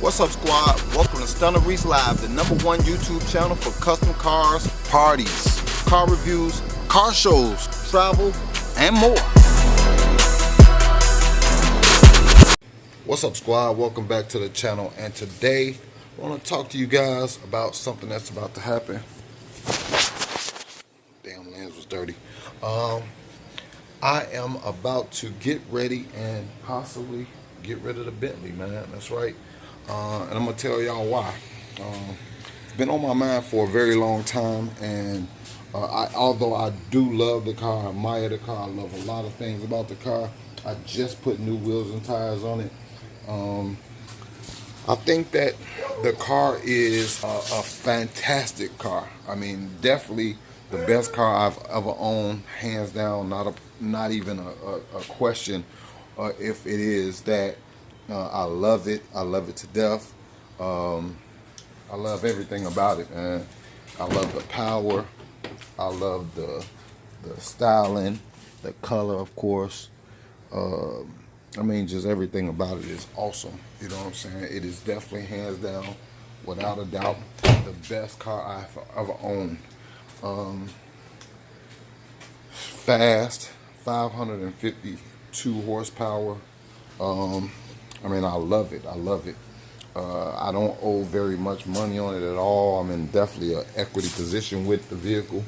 What's up, squad? Welcome to STUNNA REESE Live, the #1 YouTube channel for custom cars, parties, car reviews, car shows, travel, and more. What's up, squad? Welcome back to the channel, and today I want to talk to you guys about something that's about to happen. Damn, lens was dirty. I am about to get ready and possibly get rid of the Bentley, man. That's right. And I'm gonna tell y'all why. It's been on my mind for a very long time, and although I do love the car, I admire the car, I love a lot of things about the car. I just put new wheels and tires on it. I think that the car is a fantastic car. I mean, definitely the best car I've ever owned, hands down. Not even a question if it is that. I love it. I love it to death. I love everything about it, man. I love the power. I love the styling, the color, of course. I mean, just everything about it is awesome. You know what I'm saying? It is definitely, hands down, without a doubt, the best car I've ever owned. Fast, 552 horsepower. I mean, I love it. I love it. I don't owe very much money on it at all. I'm in definitely an equity position with the vehicle.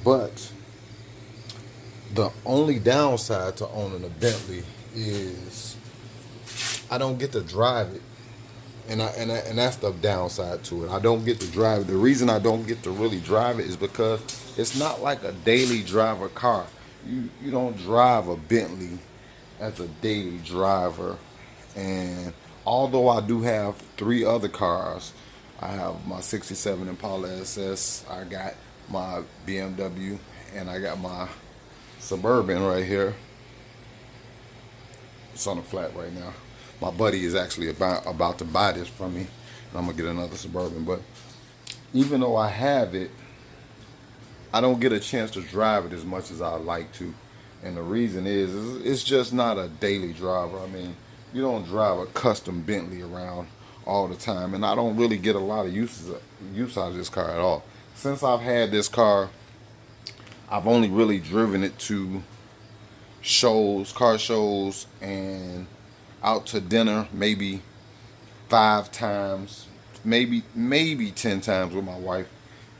But the only downside to owning a Bentley is I don't get to drive it. And that's the downside to it. I don't get to drive it. The reason I don't get to really drive it is because it's not like a daily driver car. You don't drive a Bentley as a daily driver. And although I do have 3 other cars, I have my 67 Impala SS, I got my BMW, and I got my Suburban right here. It's on the flat right now. My buddy is actually about to buy this from me, and I'm gonna get another Suburban. But even though I have it, I don't get a chance to drive it as much as I like to. And the reason is it's just not a daily driver. I mean, you don't drive a custom Bentley around all the time, and I don't really get a lot of use out of this car at all. Since I've had this car, I've only really driven it to shows, car shows, and out to dinner maybe 5 times, maybe 10 times with my wife,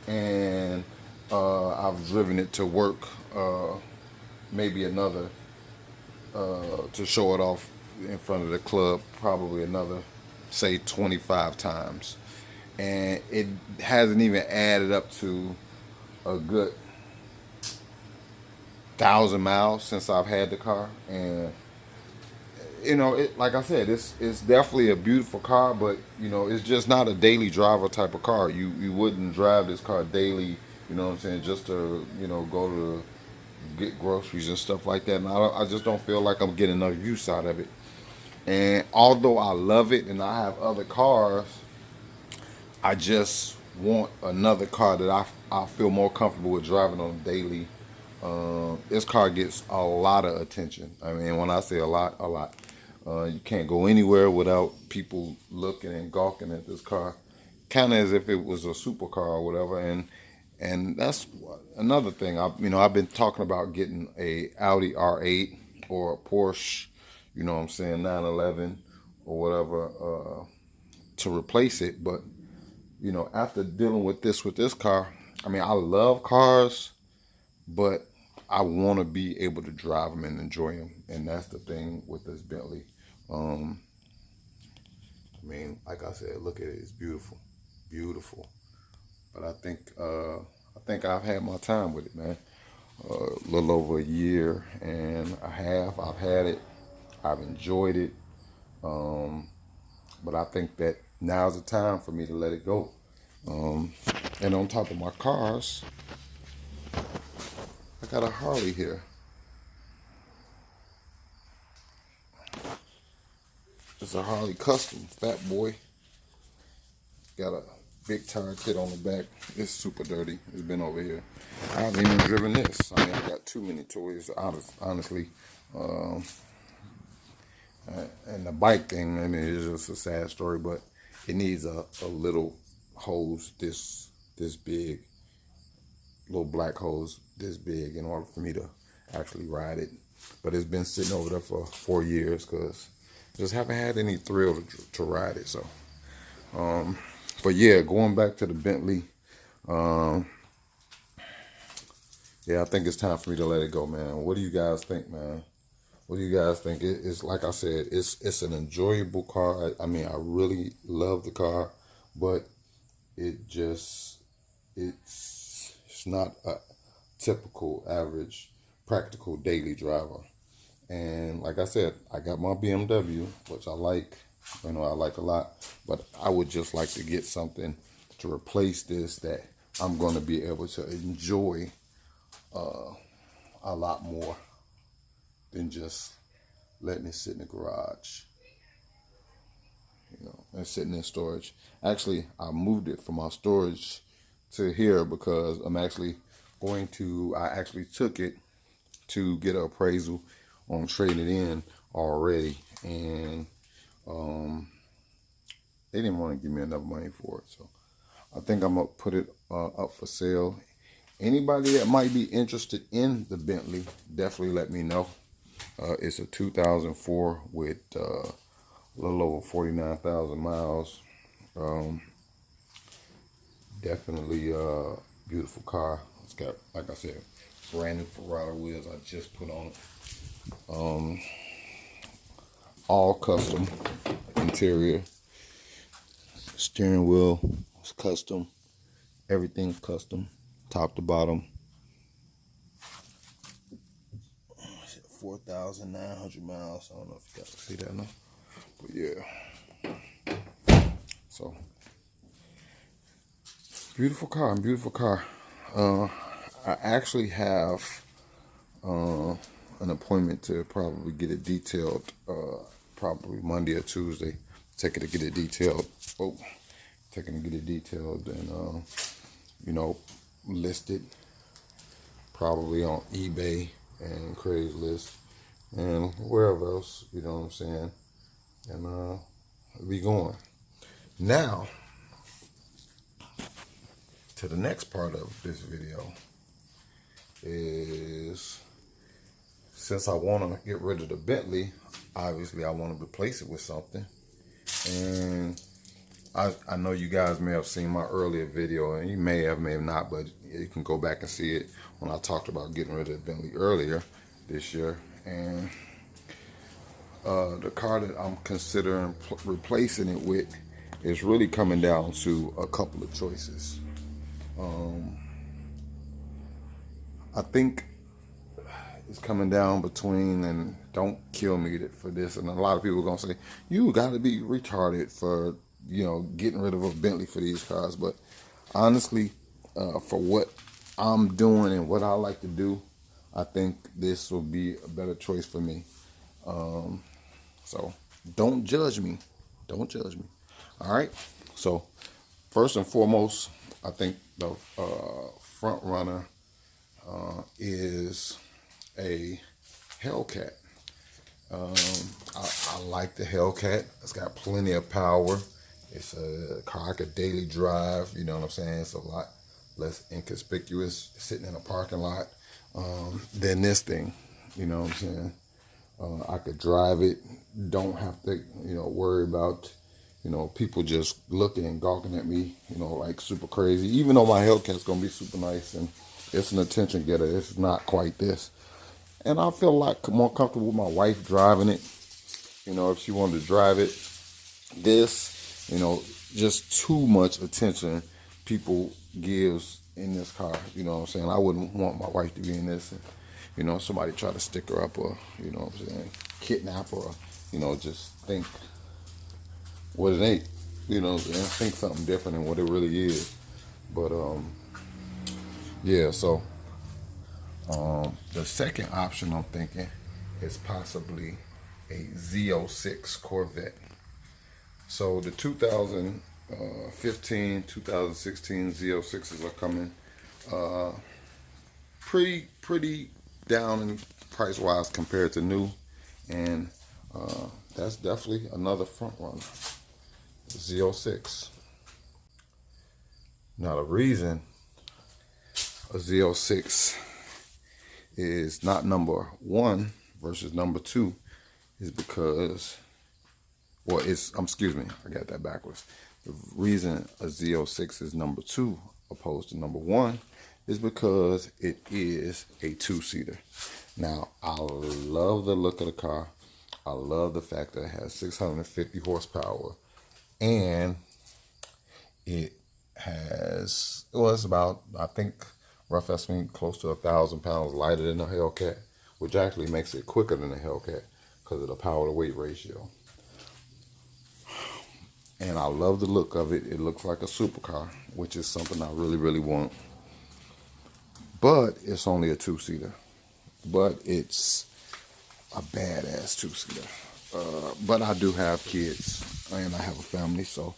and I've driven it to work maybe another to show it off in front of the club, probably another, say, 25 times. And it hasn't even added up to a good 1,000 miles since I've had the car. And you know, like I said, it's definitely a beautiful car, but you know, it's just not a daily driver type of car. You wouldn't drive this car daily, you know what I'm saying, just to, you know, go to get groceries and stuff like that. And I just don't feel like I'm getting enough use out of it. And although I love it and I have other cars, I just want another car that I feel more comfortable with driving on daily. This car gets a lot of attention. I mean, when I say a lot. You can't go anywhere without people looking and gawking at this car, kind of as if it was a supercar or whatever. And that's another thing. I've been talking about getting a Audi R8 or a Porsche, you know what I'm saying, 911 or whatever, to replace it. But you know, after dealing with this car, I mean, I love cars, but I want to be able to drive them and enjoy them, and that's the thing with this Bentley. I mean, like I said, look at it; it's beautiful, beautiful. But I think I've had my time with it, man. A little over a year and a half I've had it. I've enjoyed it, but I think that now's the time for me to let it go. And on top of my cars, I got a Harley here. It's a Harley Custom, Fat Boy. Got a big tire kit on the back. It's super dirty. It's been over here. I haven't even driven this. I mean, I got too many toys, honestly. And the bike thing, I mean, it's just a sad story, but it needs a little hose this big, little black hose this big in order for me to actually ride it. But it's been sitting over there for 4 years because just haven't had any thrill to ride it. So, but yeah, going back to the Bentley, yeah, I think it's time for me to let it go, man. What do you guys think, man? What do you guys think? It's like I said, it's an enjoyable car. I mean, I really love the car, but it's not a typical, average, practical daily driver. And like I said, I got my BMW, which I like. I like a lot, but I would just like to get something to replace this that I'm going to be able to enjoy a lot more than just letting it sit in the garage, and sitting in storage. Actually, I moved it from my storage to here because I actually took it to get an appraisal on trading it in already, and they didn't want to give me enough money for it, so I think I'm gonna put it up for sale. Anybody that might be interested in the Bentley, definitely let me know. It's a 2004 with a little over 49,000 miles. Definitely a beautiful car. It's got, like I said, brand new Ferrari wheels I just put on it. All custom interior. Steering wheel is custom. Everything's custom, top to bottom. 4,900 miles. I don't know if you guys can see that now, but yeah. So beautiful car, beautiful car. I actually have an appointment to probably get it detailed, probably Monday or Tuesday. Taking to get it detailed. Taking to get it detailed and listed probably on eBay and Craigslist and wherever else, you know what I'm saying, and be going. Now to the next part of this video is, since I want to get rid of the Bentley, obviously I want to replace it with something. And I know you guys may have seen my earlier video, and you may have not, but you can go back and see it when I talked about getting rid of the Bentley earlier this year. And the car that I'm considering replacing it with is really coming down to a couple of choices. I think it's coming down between, and don't kill me for this, and a lot of people are going to say, you got to be retarded for, getting rid of a Bentley for these cars. But honestly, for what I'm doing and what I like to do, I think this will be a better choice for me. So don't judge me. Don't judge me. All right. So first and foremost, I think the front runner is a Hellcat. I like the Hellcat. It's got plenty of power. It's a car I could daily drive. You know what I'm saying? It's a lot less inconspicuous sitting in a parking lot than this thing. You know what I'm saying? I could drive it. Don't have to, worry about, people just looking and gawking at me, like super crazy. Even though my Hellcat's gonna be super nice and it's an attention getter, it's not quite this. And I feel a lot more comfortable with my wife driving it. If she wanted to drive it. This, just too much attention people gives in this car. You know what I'm saying? I wouldn't want my wife to be in this and, somebody try to stick her up or, what I'm saying, kidnap her or, just think what it ain't. What I'm saying? Think something different than what it really is. But, yeah, so the second option I'm thinking is possibly a Z06 Corvette. So the 2015, 2016 Z06s are coming pretty down in price wise compared to new, and that's definitely another front runner. Z06. Now the reason a Z06 is not number 1 versus number 2 is because, well, excuse me, I got that backwards. The reason a Z06 is number 2 opposed to number 1 is because it is a 2-seater. Now, I love the look of the car. I love the fact that it has 650 horsepower, and it has, well, it's about, I think, rough estimate, close to 1,000 pounds lighter than the Hellcat, which actually makes it quicker than the Hellcat because of the power to weight ratio. And I love the look of it. It looks like a supercar, which is something I really, really want. But it's only a 2-seater. But it's a badass 2-seater. But I do have kids and I have a family, so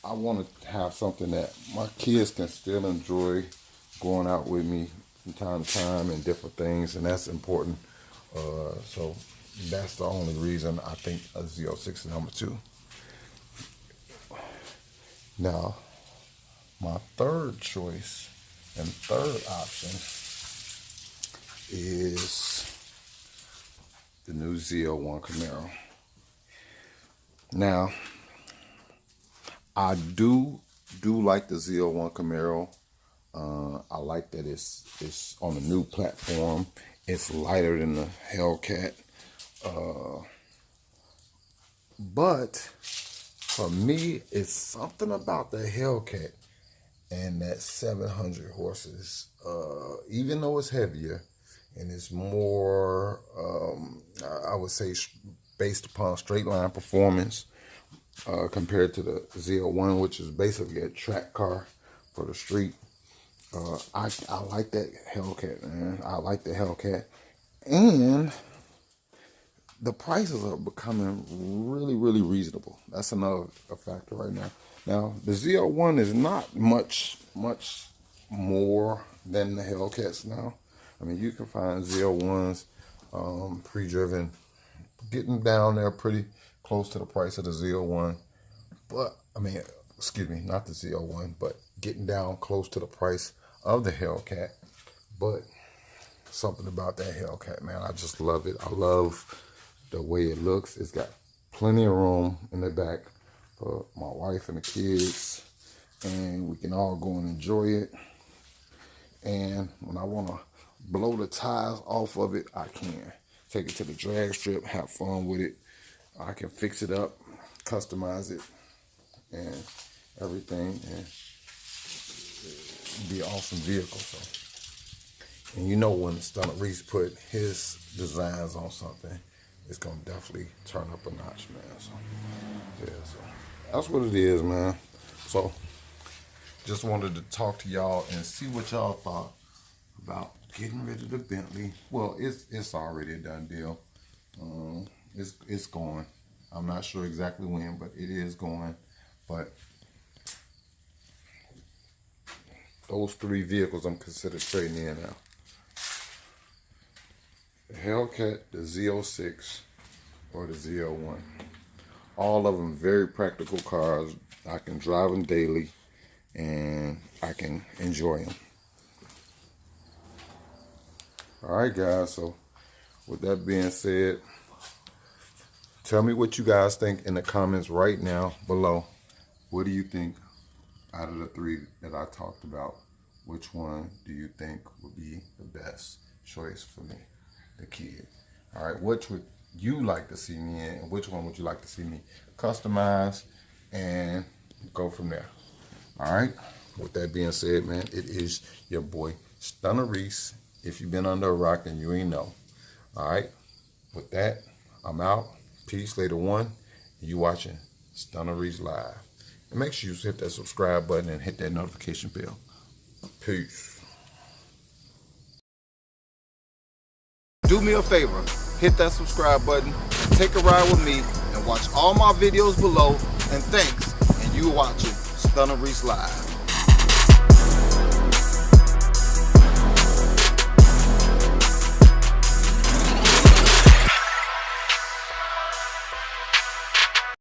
I want to have something that my kids can still enjoy going out with me from time to time and different things, and that's important. So that's the only reason I think a Z06 is number 2. Now, my third choice and third option is the new Z01 Camaro. Now, I do like the Z01 Camaro. I like that it's on a new platform. It's lighter than the Hellcat. But for me, it's something about the Hellcat and that 700 horses. Even though it's heavier and it's more, I would say, based upon straight line performance, compared to the Z01, which is basically a track car for the street. I like that Hellcat, man. I like the Hellcat. And the prices are becoming really, really reasonable. That's another factor right now. Now, the Z01 is not much more than the Hellcats now. I mean, you can find Z01s pre-driven getting down there pretty close to the price of the Z01. But, I mean, excuse me, not the Z01, but getting down close to the price of the Hellcat. But something about that Hellcat, man, I just love it. I love the way it looks. It's got plenty of room in the back for my wife and the kids, and we can all go and enjoy it. And when I want to blow the tires off of it, I can. Take it to the drag strip, have fun with it. I can fix it up, customize it, and everything, and be an awesome vehicle. So, and you know, when Stunna Reese put his designs on something, it's gonna definitely turn up a notch, man. So yeah, so that's what it is, man. So just wanted to talk to y'all and see what y'all thought about getting rid of the Bentley. Well, it's already a done deal. It's going. I'm not sure exactly when, but it is going. But those 3 vehicles I'm considered trading in now: the Hellcat, the Z06, or the Z01. All of them very practical cars. I can drive them daily, and I can enjoy them. All right, guys. So with that being said, tell me what you guys think in the comments right now below. What do you think out of the 3 that I talked about? Which one do you think would be the best choice for me, the kid? All right, which would you like to see me in, and which one would you like to see me customize, and go from there? All right, with that being said, man, it is your boy Stunna Reese. If you've been under a rock and you ain't know. All right, with that, I'm out. Peace, later one. You watching Stunna Reese Live. And make sure you hit that subscribe button and hit that notification bell. Peace. Do me a favor, hit that subscribe button, take a ride with me, and watch all my videos below. And thanks, and you watching Stunna Reese Live.